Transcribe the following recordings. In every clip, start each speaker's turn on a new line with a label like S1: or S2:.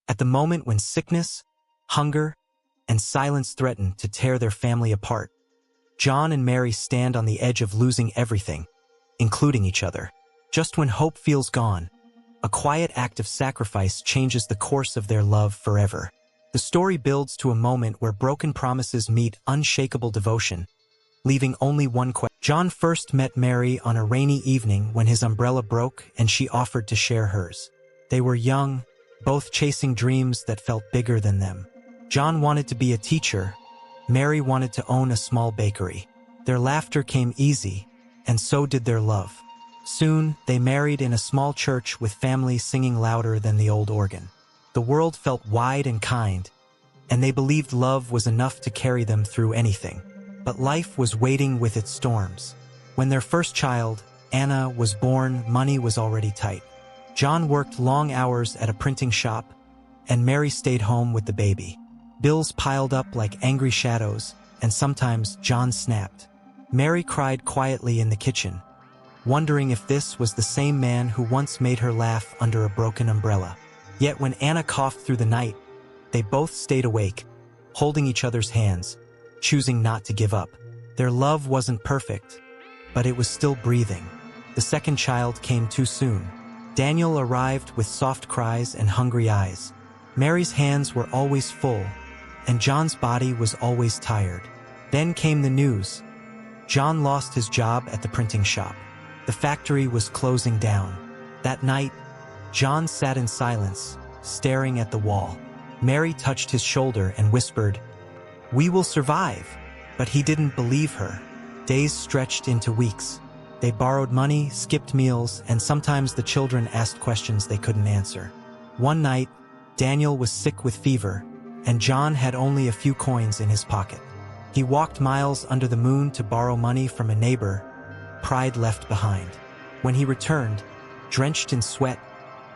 S1: At the moment when sickness, hunger, and silence threaten to tear their family apart, John and Mary stand on the edge of losing everything, including each other. Just when hope feels gone, a quiet act of sacrifice changes the course of their love forever. The story builds to a moment where broken promises meet unshakable devotion, leaving only one question. John first met Mary on a rainy evening when his umbrella broke and she offered to share hers. They were young, both chasing dreams that felt bigger than them. John wanted to be a teacher. Mary wanted to own a small bakery. Their laughter came easy, and so did their love. Soon, they married in a small church with family singing louder than the old organ. The world felt wide and kind, and they believed love was enough to carry them through anything. But life was waiting with its storms. When their first child, Anna, was born, money was already tight. John worked long hours at a printing shop, and Mary stayed home with the baby. Bills piled up like angry shadows, and sometimes John snapped. Mary cried quietly in the kitchen, wondering if this was the same man who once made her laugh under a broken umbrella. Yet when Anna coughed through the night, they both stayed awake, holding each other's hands, choosing not to give up. Their love wasn't perfect, but it was still breathing. The second child came too soon. Daniel arrived with soft cries and hungry eyes. Mary's hands were always full, and John's body was always tired. Then came the news. John lost his job at the printing shop. The factory was closing down. That night, John sat in silence, staring at the wall. Mary touched his shoulder and whispered, "We will survive." But he didn't believe her. Days stretched into weeks. They borrowed money, skipped meals, and sometimes the children asked questions they couldn't answer. One night, Daniel was sick with fever, and John had only a few coins in his pocket. He walked miles under the moon to borrow money from a neighbor, pride left behind. When he returned, drenched in sweat,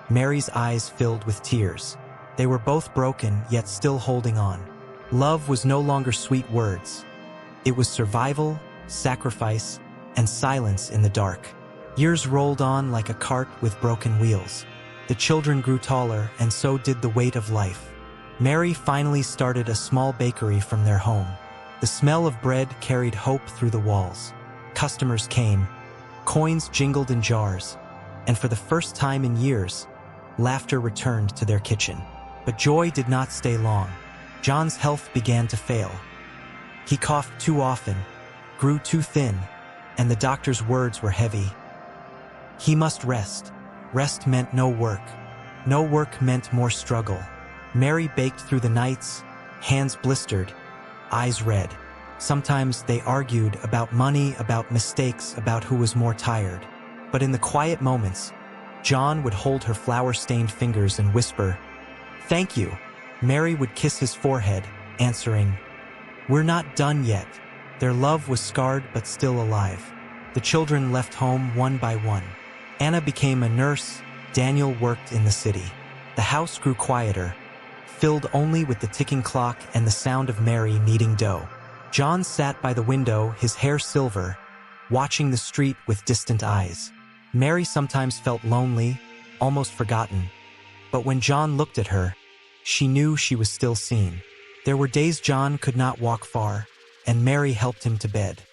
S1: Mary's eyes filled with tears. They were both broken, yet still holding on. Love was no longer sweet words. It was survival, sacrifice, and silence in the dark. Years rolled on like a cart with broken wheels. The children grew taller, and so did the weight of life. Mary finally started a small bakery from their home. The smell of bread carried hope through the walls. Customers came, coins jingled in jars, and for the first time in years, laughter returned to their kitchen. But joy did not stay long. John's health began to fail. He coughed too often, grew too thin, and the doctor's words were heavy. He must rest. Rest meant no work. No work meant more struggle. Mary baked through the nights, hands blistered, eyes red. Sometimes they argued about money, about mistakes, about who was more tired. But in the quiet moments, John would hold her flour-stained fingers and whisper, "Thank you." Mary would kiss his forehead, answering, "We're not done yet." Their love was scarred but still alive. The children left home one by one. Anna became a nurse, Daniel worked in the city. The house grew quieter, filled only with the ticking clock and the sound of Mary kneading dough. John sat by the window, his hair silver, watching the street with distant eyes. Mary sometimes felt lonely, almost forgotten. But when John looked at her, she knew she was still seen. There were days John could not walk far, and Mary helped him to bed.